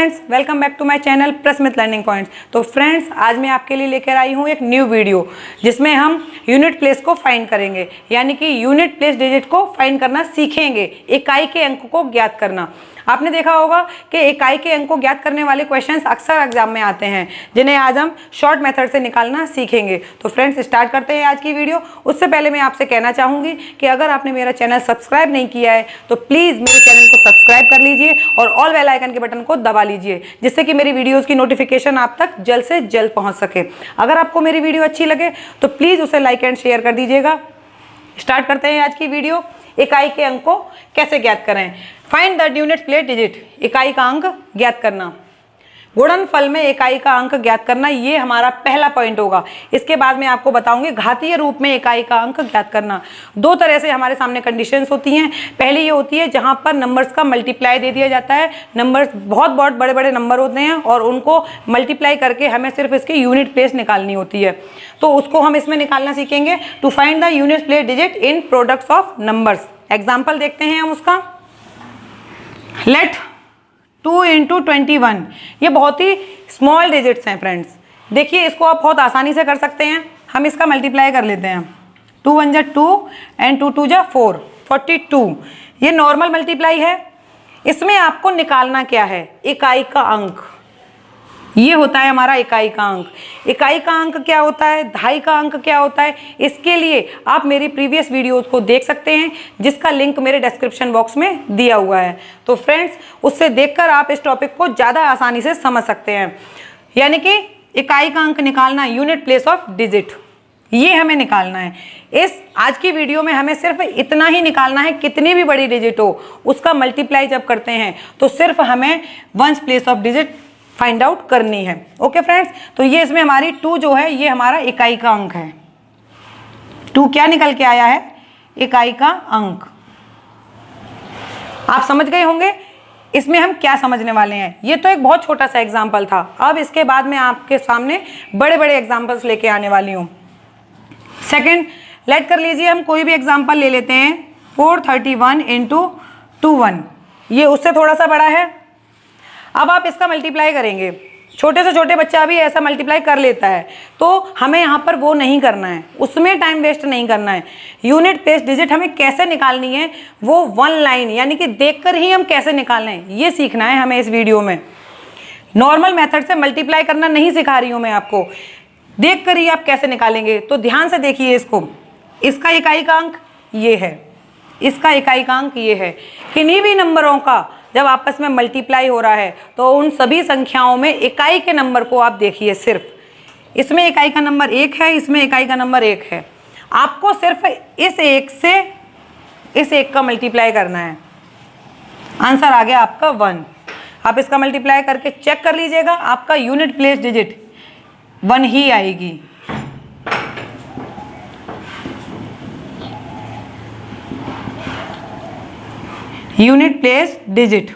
Friends, welcome back to my channel Prasmit learning points. तो friends, आज मैं आपके लिए लेकर आई हूँ एक न्यू वीडियो जिसमें हम यूनिट प्लेस को फाइंड करेंगे, यानी कि यूनिट प्लेस डिजिट को फाइंड करना सीखेंगे, इकाई के अंक को ज्ञात करना। आपने देखा होगा कि इकाई के अंक को ज्ञात करने वाले क्वेश्चंस अक्सर एग्जाम में आते हैं, जिन्हें आज हम शॉर्ट मेथड से निकालना सीखेंगे। तो फ्रेंड्स, स्टार्ट करते हैं आज की वीडियो। उससे पहले मैं आपसे कहना चाहूँगी कि अगर आपने मेरा चैनल सब्सक्राइब नहीं किया है तो प्लीज़ मेरे चैनल को सब्सक्राइब कर लीजिए और ऑल बेल आइकन के बटन को दबा लीजिए, जिससे कि मेरी वीडियोज़ की नोटिफिकेशन आप तक जल्द से जल्द पहुँच सके। अगर आपको मेरी वीडियो अच्छी लगे तो प्लीज़ उसे लाइक एंड शेयर कर दीजिएगा। स्टार्ट करते हैं आज की वीडियो। इकाई के अंक को कैसे ज्ञात करें? Find the unit place digit, इकाई का अंक ज्ञात करना। गुणनफल में इकाई का अंक ज्ञात करना, ये हमारा पहला पॉइंट होगा। इसके बाद मैं आपको बताऊंगी घातीय रूप में इकाई का अंक ज्ञात करना। दो तरह से हमारे सामने कंडीशंस होती हैं। पहली ये होती है जहां पर नंबर्स का मल्टीप्लाई दे दिया जाता है। नंबर्स बहुत बड़े बड़े नंबर होते हैं और उनको मल्टीप्लाई करके हमें सिर्फ इसकी यूनिट प्लेस निकालनी होती है, तो उसको हम इसमें निकालना सीखेंगे। To find the unit place digit in products of numbers. Example देखते हैं हम उसका। लेट 2 into 21, ये बहुत ही स्मॉल डिजिट्स हैं फ्रेंड्स। देखिए, इसको आप बहुत आसानी से कर सकते हैं। हम इसका मल्टीप्लाई कर लेते हैं। 2 1 जा 2 एंड 2 2 जा 4, 42। ये नॉर्मल मल्टीप्लाई है। इसमें आपको निकालना क्या है? इकाई का अंक। ये होता है हमारा इकाई का अंक। इकाई का अंक क्या होता है, दहाई का अंक क्या होता है, इसके लिए आप मेरी प्रीवियस वीडियोस को देख सकते हैं, जिसका लिंक मेरे डिस्क्रिप्शन बॉक्स में दिया हुआ है। तो फ्रेंड्स, उससे देखकर आप इस टॉपिक को ज़्यादा आसानी से समझ सकते हैं। यानी कि इकाई का अंक निकालना, यूनिट प्लेस ऑफ डिजिट, ये हमें निकालना है। इस आज की वीडियो में हमें सिर्फ इतना ही निकालना है, कितनी भी बड़ी डिजिट हो उसका मल्टीप्लाई जब करते हैं तो सिर्फ हमें ones place of digit find out करनी है। ओके फ्रेंड्स, तो ये इसमें हमारी 2 जो है ये हमारा इकाई का अंक है। 2 क्या निकल के आया है? इकाई का अंक। आप समझ गए होंगे इसमें हम क्या समझने वाले हैं। ये तो एक बहुत छोटा सा एग्जाम्पल था। अब इसके बाद मैं आपके सामने बड़े बड़े एग्जाम्पल्स लेके आने वाली हूँ। सेकेंड, लेट कर लीजिए, हम कोई भी एग्जाम्पल ले लेते हैं। 431 into 21, ये उससे थोड़ा सा बड़ा है। अब आप इसका मल्टीप्लाई करेंगे। छोटे से छोटे बच्चा भी ऐसा मल्टीप्लाई कर लेता है, तो हमें यहाँ पर वो नहीं करना है, उसमें टाइम वेस्ट नहीं करना है। यूनिट प्लेस डिजिट हमें कैसे निकालनी है, वो वन लाइन यानी कि देखकर ही हम कैसे निकालना है, ये सीखना है हमें इस वीडियो में। नॉर्मल मेथड से मल्टीप्लाई करना नहीं सिखा रही हूँ मैं आपको, देखकर ही आप कैसे निकालेंगे। तो ध्यान से देखिए इसको। इसका इकाई का अंक ये है, इसका इकाई का अंक ये है। किन्हीं भी नंबरों का जब आपस में मल्टीप्लाई हो रहा है तो उन सभी संख्याओं में इकाई के नंबर को आप देखिए। सिर्फ इसमें इकाई का नंबर 1 है, इसमें इकाई का नंबर 1 है। आपको सिर्फ इस 1 से इस 1 का मल्टीप्लाई करना है। आंसर आ गया आपका 1। आप इसका मल्टीप्लाई करके चेक कर लीजिएगा, आपका यूनिट प्लेस डिजिट 1 ही आएगी। Unit place digit.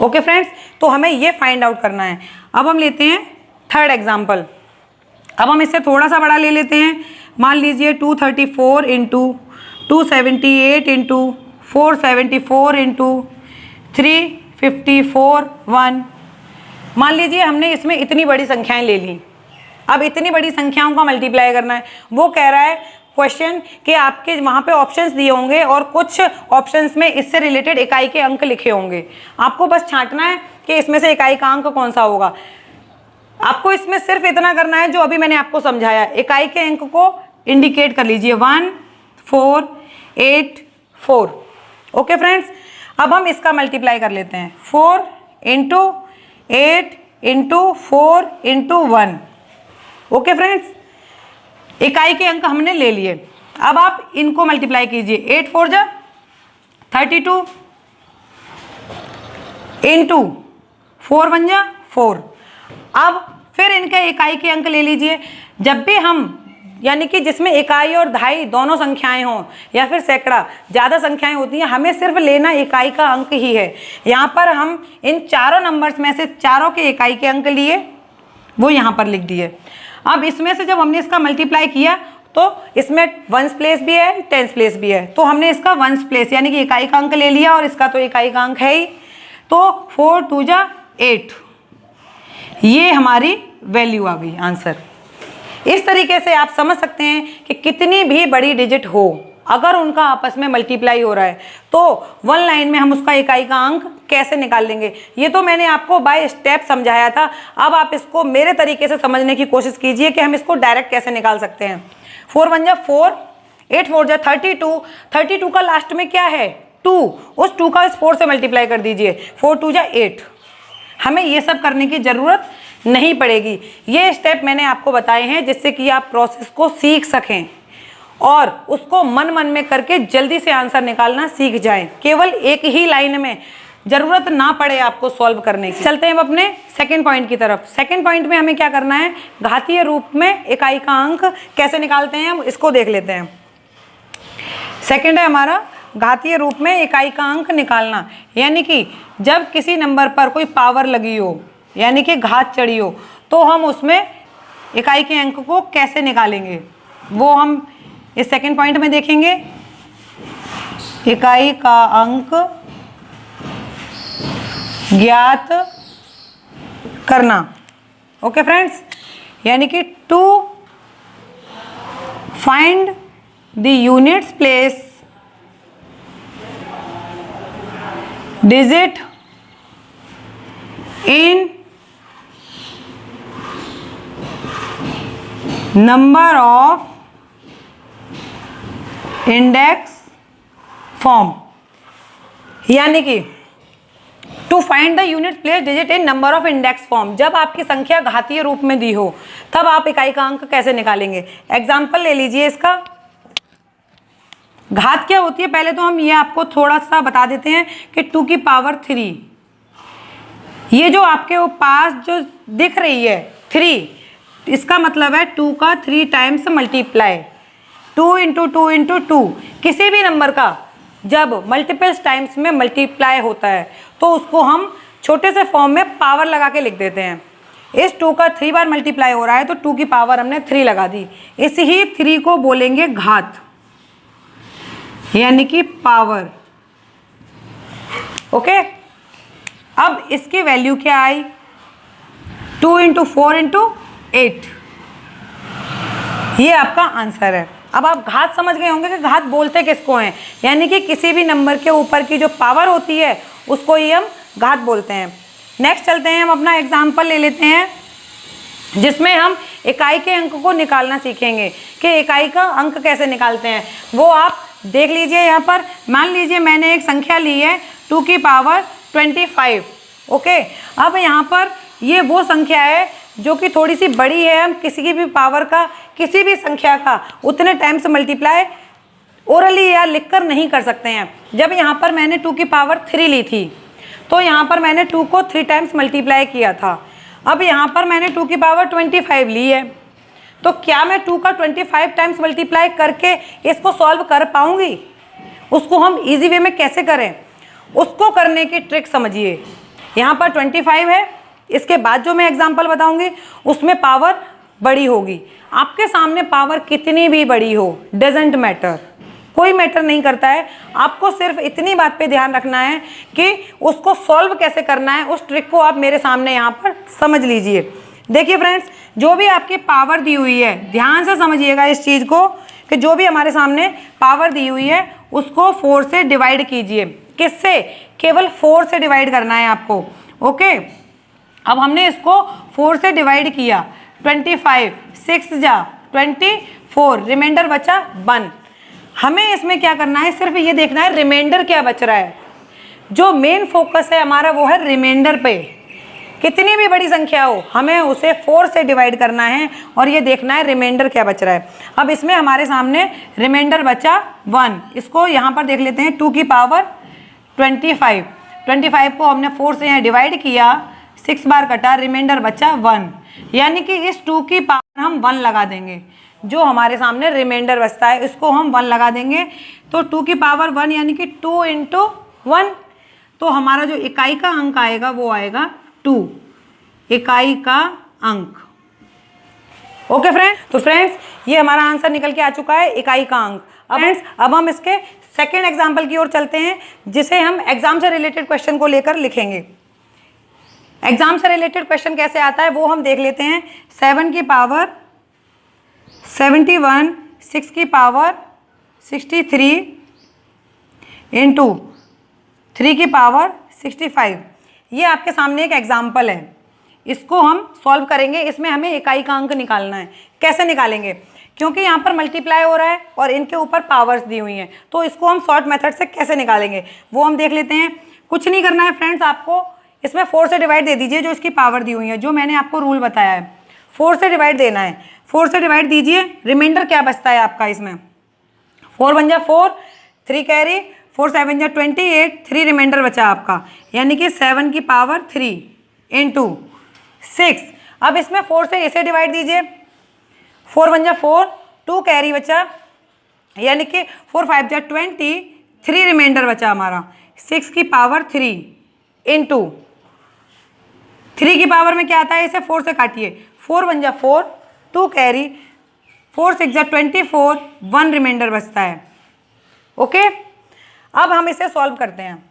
Okay friends, तो हमें ये फाइंड आउट करना है। अब हम लेते हैं थर्ड एग्जाम्पल। अब हम इससे थोड़ा सा बड़ा ले लेते हैं। मान लीजिए 234 इंटू 278 इंटू 474 इंटू 354 1। मान लीजिए हमने इसमें इतनी बड़ी संख्याएं ले ली। अब इतनी बड़ी संख्याओं का मल्टीप्लाई करना है। वो कह रहा है क्वेश्चन कि आपके वहाँ पे ऑप्शंस दिए होंगे और कुछ ऑप्शंस में इससे रिलेटेड इकाई के अंक लिखे होंगे। आपको बस छांटना है कि इसमें से इकाई का अंक कौन सा होगा। आपको इसमें सिर्फ इतना करना है जो अभी मैंने आपको समझाया। इकाई के अंक को इंडिकेट कर लीजिए 1 4 8 4। ओके फ्रेंड्स, अब हम इसका मल्टीप्लाई कर लेते हैं। 4 into 8 into 4 into 1। Okay friends, इकाई के अंक हमने ले लिए। अब आप इनको मल्टीप्लाई कीजिए। 8 4 जा 32 इंटू 4 1 जा 4। अब फिर इनके इकाई के अंक ले लीजिए। जब भी हम यानी कि जिसमें इकाई और दहाई दोनों संख्याएं हों या फिर सैकड़ा, ज़्यादा संख्याएं होती हैं, हमें सिर्फ लेना इकाई का अंक ही है। यहाँ पर हम इन चारों नंबर्स में से चारों के इकाई के अंक लिए, वो यहाँ पर लिख दिए। अब इसमें से जब हमने इसका मल्टीप्लाई किया तो इसमें वंस प्लेस भी है, टेंस प्लेस भी है, तो हमने इसका वंस प्लेस यानी कि इकाई का अंक ले लिया और इसका तो इकाई का अंक है ही। तो 4 2 जा 8। ये हमारी वैल्यू आ गई, आंसर। इस तरीके से आप समझ सकते हैं कि कितनी भी बड़ी डिजिट हो, अगर उनका आपस में मल्टीप्लाई हो रहा है तो वन लाइन में हम उसका इकाई का अंक कैसे निकाल लेंगे। ये तो मैंने आपको बाय स्टेप समझाया था। अब आप इसको मेरे तरीके से समझने की कोशिश कीजिए कि हम इसको डायरेक्ट कैसे निकाल सकते हैं। 4 1 जा 4, 8 4 जा 32। 32 का लास्ट में क्या है? 2। उस 2 का इस 4 से मल्टीप्लाई कर दीजिए। 4 2 जा 8। हमें ये सब करने की ज़रूरत नहीं पड़ेगी। ये स्टेप मैंने आपको बताए हैं जिससे कि आप प्रोसेस को सीख सकें और उसको मन मन में करके जल्दी से आंसर निकालना सीख जाएं। केवल एक ही लाइन में, ज़रूरत ना पड़े आपको सॉल्व करने की। चलते हैं अब अपने सेकंड पॉइंट की तरफ। सेकंड पॉइंट में हमें क्या करना है? घातीय रूप में इकाई का अंक कैसे निकालते हैं, हम इसको देख लेते हैं। सेकंड है हमारा घातीय रूप में इकाई का अंक निकालना, यानी कि जब किसी नंबर पर कोई पावर लगी हो, यानी कि घात चढ़ी हो, तो हम उसमें इकाई के अंक को कैसे निकालेंगे वो हम इस सेकंड पॉइंट में देखेंगे। इकाई का अंक ज्ञात करना। ओके फ्रेंड्स, यानी कि to find the units place digit in number of index form, यानी कि to find the unit place digit in number of index form. जब आपकी संख्या घातीय रूप में दी हो तब आप इकाई का अंक कैसे निकालेंगे। एग्जाम्पल ले लीजिए इसका। घात क्या होती है, पहले तो हम ये आपको थोड़ा सा बता देते हैं कि 2 की पावर 3, ये जो आपके पास जो दिख रही है 3, इसका मतलब है 2 का 3 टाइम्स मल्टीप्लाई। 2 इंटू 2 इंटू 2, किसी भी नंबर का जब मल्टीपल्स टाइम्स में मल्टीप्लाई होता है तो उसको हम छोटे से फॉर्म में पावर लगा के लिख देते हैं। इस 2 का 3 बार मल्टीप्लाई हो रहा है तो 2 की पावर हमने 3 लगा दी। इस ही 3 को बोलेंगे घात, यानी कि पावर। ओके, अब इसकी वैल्यू क्या आई? 2 इंटू 4 इंटू 8, ये आपका आंसर है। अब आप घात समझ गए होंगे कि घात बोलते किसको हैं, यानी कि किसी भी नंबर के ऊपर की जो पावर होती है उसको ही हम घात बोलते हैं। नेक्स्ट चलते हैं, हम अपना एग्जाम्पल ले लेते हैं जिसमें हम इकाई के अंक को निकालना सीखेंगे कि इकाई का अंक कैसे निकालते हैं। वो आप देख लीजिए। यहाँ पर मान लीजिए मैंने एक संख्या ली है 2 की पावर 25। ओके, अब यहाँ पर ये वो संख्या है जो कि थोड़ी सी बड़ी है। हम किसी की भी पावर का, किसी भी संख्या का उतने टाइम्स मल्टीप्लाई ओरली या लिखकर नहीं कर सकते हैं। जब यहाँ पर मैंने 2 की पावर 3 ली थी तो यहाँ पर मैंने 2 को 3 टाइम्स मल्टीप्लाई किया था। अब यहाँ पर मैंने 2 की पावर 25 ली है, तो क्या मैं 2 का 25 टाइम्स मल्टीप्लाई करके इसको सॉल्व कर पाऊंगी? उसको हम इजी वे में कैसे करें, उसको करने की ट्रिक समझिए। यहाँ पर 25 है, इसके बाद जो मैं एग्जांपल बताऊंगी उसमें पावर बड़ी होगी। आपके सामने पावर कितनी भी बड़ी हो, डजेंट मैटर, कोई मैटर नहीं करता है। आपको सिर्फ इतनी बात पे ध्यान रखना है कि उसको सॉल्व कैसे करना है। उस ट्रिक को आप मेरे सामने यहाँ पर समझ लीजिए। देखिए फ्रेंड्स, जो भी आपकी पावर दी हुई है, ध्यान से समझिएगा इस चीज़ को कि जो भी हमारे सामने पावर दी हुई है उसको 4 से डिवाइड कीजिए। किससे? केवल 4 से डिवाइड करना है आपको। ओके, अब हमने इसको 4 से डिवाइड किया। 25, 6 जा 24, रिमाइंडर बचा 1। हमें इसमें क्या करना है, सिर्फ ये देखना है रिमाइंडर क्या बच रहा है। जो मेन फोकस है हमारा वो है रिमाइंडर पे। कितनी भी बड़ी संख्या हो हमें उसे 4 से डिवाइड करना है और ये देखना है रिमाइंडर क्या बच रहा है। अब इसमें हमारे सामने रिमाइंडर बचा 1, इसको यहाँ पर देख लेते हैं। 2 की पावर 25, 25 को हमने 4 से यहाँ डिवाइड किया, 6 बार कटा, रिमाइंडर बचा 1, यानी कि इस 2 की पावर हम 1 लगा देंगे। जो हमारे सामने रिमाइंडर बचता है इसको हम 1 लगा देंगे। तो 2 की पावर 1 यानी कि 2 इंटू 1, तो हमारा जो इकाई का अंक आएगा वो आएगा 2, इकाई का अंक। ओके फ्रेंड्स, तो फ्रेंड्स ये हमारा आंसर निकल के आ चुका है, इकाई का अंक। अब फ्रेंड्स अब हम इसके सेकेंड एग्जाम्पल की ओर चलते हैं जिसे हम एग्जाम से रिलेटेड क्वेश्चन को लेकर लिखेंगे। एग्जाम से रिलेटेड क्वेश्चन कैसे आता है वो हम देख लेते हैं। 7 की पावर 71, 6 की पावर 63 इंटू 3 की पावर 65। ये आपके सामने एक एग्जाम्पल है, इसको हम सॉल्व करेंगे। इसमें हमें इकाई का अंक निकालना है। कैसे निकालेंगे? क्योंकि यहाँ पर मल्टीप्लाई हो रहा है और इनके ऊपर पावर्स दी हुई हैं, तो इसको हम शॉर्ट मेथड से कैसे निकालेंगे वो हम देख लेते हैं। कुछ नहीं करना है फ्रेंड्स, आपको इसमें 4 से डिवाइड दे दीजिए, जो इसकी पावर दी हुई है, जो मैंने आपको रूल बताया है 4 से डिवाइड देना है। 4 से डिवाइड दीजिए, रिमाइंडर क्या बचता है आपका इसमें? 4 1 जा 4, 3 कैरी, 4 7 जा 28, 3 रिमाइंडर बचा आपका, यानी कि 7 की पावर 3 इंटू 6। अब इसमें 4 से इसे डिवाइड दीजिए, 4 1 जा 4, 2 कैरी बचा, यानी कि 4 5 जा 20, 3 रिमाइंडर बचा हमारा, 6 की पावर 3 इंटू 3 की पावर में क्या आता है, इसे 4 से काटिए, 4 1 जा 4, 2 कैरी, 4 6 जा 24, 1 रिमाइंडर बचता है। ओके, अब हम इसे सॉल्व करते हैं।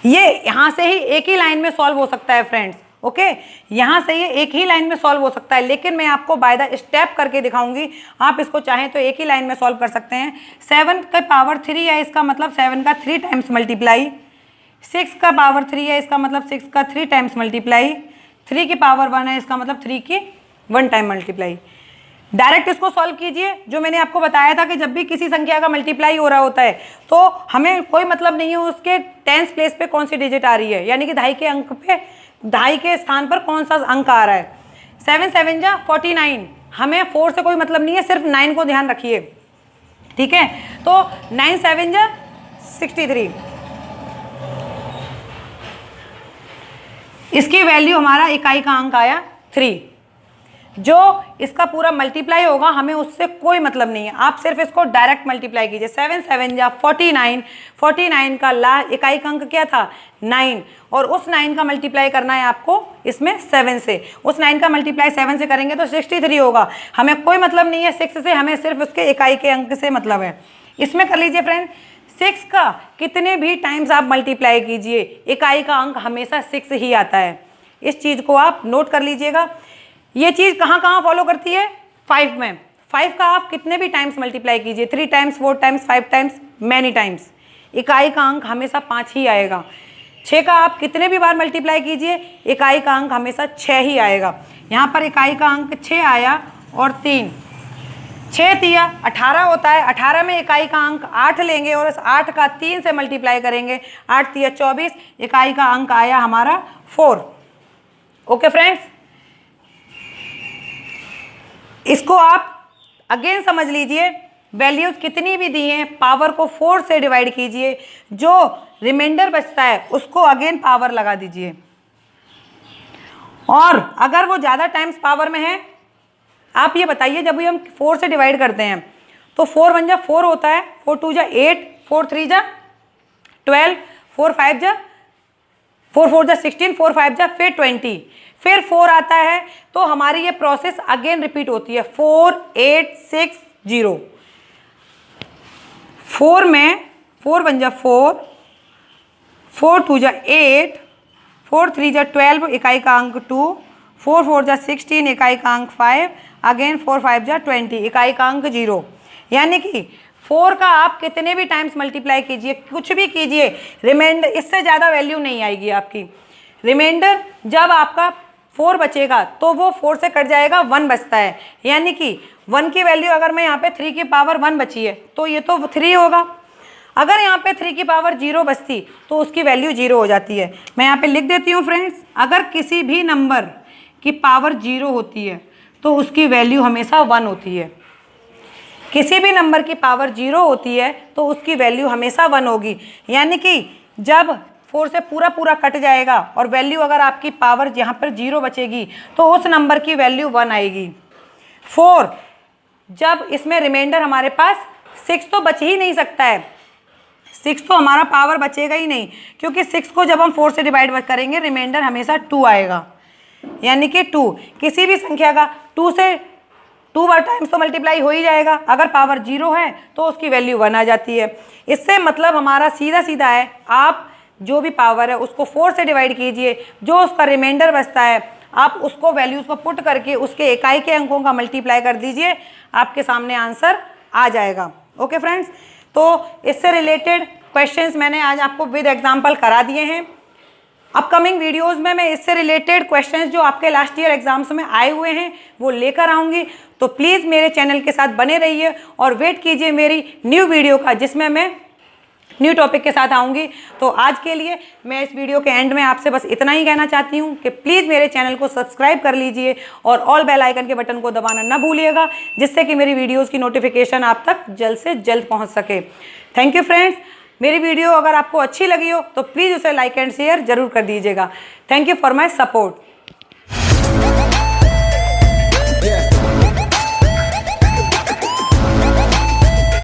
ये यहाँ से ही एक ही लाइन में सॉल्व हो सकता है फ्रेंड्स। ओके, यहाँ से ये एक ही लाइन में सॉल्व हो सकता है, लेकिन मैं आपको बाय द स्टेप करके दिखाऊंगी। आप इसको चाहें तो एक ही लाइन में सॉल्व कर सकते हैं। 7 का पावर 3 है, इसका मतलब 7 का 3 टाइम्स मल्टीप्लाई। 6 का पावर 3 है, इसका मतलब 6 का 3 टाइम्स मल्टीप्लाई। 3 की पावर 1 है, इसका मतलब 3 की 1 टाइम मल्टीप्लाई। डायरेक्ट इसको सॉल्व कीजिए। जो मैंने आपको बताया था कि जब भी किसी संख्या का मल्टीप्लाई हो रहा होता है तो हमें कोई मतलब नहीं है उसके टेंस प्लेस पे कौन सी डिजिट आ रही है, यानी कि दहाई के अंक पे, दहाई के स्थान पर कौन सा अंक आ रहा है। 7 7 जा 49, हमें 4 से कोई मतलब नहीं है, सिर्फ 9 को ध्यान रखिए, ठीक है। तो 9 7 जा 63, इसकी वैल्यू हमारा इकाई का अंक आया 3। जो इसका पूरा मल्टीप्लाई होगा हमें उससे कोई मतलब नहीं है, आप सिर्फ इसको डायरेक्ट मल्टीप्लाई कीजिए। 7 7 जा 49, 49 का इकाई का अंक क्या था 9, और उस 9 का मल्टीप्लाई करना है आपको इसमें 7 से। उस 9 का मल्टीप्लाई 7 से करेंगे तो 63 होगा। हमें कोई मतलब नहीं है 6 से, हमें सिर्फ उसके इकाई के अंक से मतलब है। इसमें कर लीजिए फ्रेंड, 6 का कितने भी टाइम्स आप मल्टीप्लाई कीजिए, इकाई का अंक हमेशा 6 ही आता है। इस चीज़ को आप नोट कर लीजिएगा। ये चीज़ कहाँ कहाँ फॉलो करती है? 5 में। 5 का आप कितने भी टाइम्स मल्टीप्लाई कीजिए, 3 times, 4 times, 5 times, many times, इकाई का अंक हमेशा 5 ही आएगा। 6 का आप कितने भी बार मल्टीप्लाई कीजिए, इकाई का अंक हमेशा 6 ही आएगा। यहाँ पर इकाई का अंक 6 आया और 3, 6 तिया 18 होता है। 18 में इकाई का अंक 8 लेंगे और इस 8 का 3 से मल्टीप्लाई करेंगे, 8 तिया 24, इकाई का अंक आया हमारा 4। ओके फ्रेंड्स, इसको आप अगेन समझ लीजिए। वैल्यूज कितनी भी दी हैं, पावर को 4 से डिवाइड कीजिए, जो रिमाइंडर बचता है उसको अगेन पावर लगा दीजिए, और अगर वो ज़्यादा टाइम्स पावर में है, आप ये बताइए जब भी हम 4 से डिवाइड करते हैं तो 4 1 जा 4 होता है, 4 2 जा 8, 4 3 जा 12, 4 5 जा 4 4 जा 16, 4 5 जा फिर 20, फिर 4 आता है, तो हमारी ये प्रोसेस अगेन रिपीट होती है। 4 8 6 0, 4 में 4 1 जा 4, 4 2 जा 8, 4 3 जा 12, इकाई का अंक 2, 4 4 जा 16, इकाई का अंक 5, अगेन 4 5 जा 20, इकाई का अंक 0। यानी कि 4 का आप कितने भी टाइम्स मल्टीप्लाई कीजिए, कुछ भी कीजिए, रिमाइंडर इससे ज़्यादा वैल्यू नहीं आएगी आपकी। रिमाइंडर जब आपका 4 बचेगा तो वो 4 से कट जाएगा, 1 बचता है, यानी कि 1 की वैल्यू अगर मैं यहाँ पे 3 की पावर 1 बची है तो ये तो 3 होगा। अगर यहाँ पे 3 की पावर 0 बचती तो उसकी वैल्यू 0 हो जाती है। मैं यहाँ पे लिख देती हूँ फ्रेंड्स, अगर किसी भी नंबर की पावर 0 होती है तो उसकी वैल्यू हमेशा 1 होती है। किसी भी नंबर की पावर 0 होती है तो उसकी वैल्यू हमेशा 1 होगी। यानी कि जब 4 से पूरा पूरा कट जाएगा और वैल्यू अगर आपकी पावर यहाँ पर 0 बचेगी तो उस नंबर की वैल्यू 1 आएगी। 4 जब इसमें रिमाइंडर हमारे पास 6 तो बच ही नहीं सकता है, 6 तो हमारा पावर बचेगा ही नहीं, क्योंकि 6 को जब हम 4 से डिवाइड करेंगे रिमाइंडर हमेशा 2 आएगा। यानी कि 2 किसी भी संख्या का 2 से 2 बार टाइम्स तो मल्टीप्लाई हो ही जाएगा। अगर पावर 0 है तो उसकी वैल्यू 1 आ जाती है। इससे मतलब हमारा सीधा सीधा है, आप जो भी पावर है उसको 4 से डिवाइड कीजिए, जो उसका रिमाइंडर बचता है आप उसको वैल्यूज़ को पुट करके उसके इकाई के अंकों का मल्टीप्लाई कर दीजिए, आपके सामने आंसर आ जाएगा। ओके फ्रेंड्स, तो इससे रिलेटेड क्वेश्चंस मैंने आज आपको विद एग्जांपल करा दिए हैं। अपकमिंग वीडियोस में मैं इससे रिलेटेड क्वेश्चंस जो आपके लास्ट ईयर एग्जाम्स में आए हुए हैं वो लेकर आऊँगी, तो प्लीज़ मेरे चैनल के साथ बने रहिए और वेट कीजिए मेरी न्यू वीडियो का, जिसमें मैं न्यू टॉपिक के साथ आऊँगी। तो आज के लिए मैं इस वीडियो के एंड में आपसे बस इतना ही कहना चाहती हूँ कि प्लीज़ मेरे चैनल को सब्सक्राइब कर लीजिए और ऑल बेल आइकन के बटन को दबाना ना भूलिएगा, जिससे कि मेरी वीडियोज़ की नोटिफिकेशन आप तक जल्द से जल्द पहुँच सके। Thank you friends. मेरी वीडियो अगर आपको अच्छी लगी हो तो प्लीज़ उसे लाइक एंड शेयर जरूर कर दीजिएगा। Thank you for my support.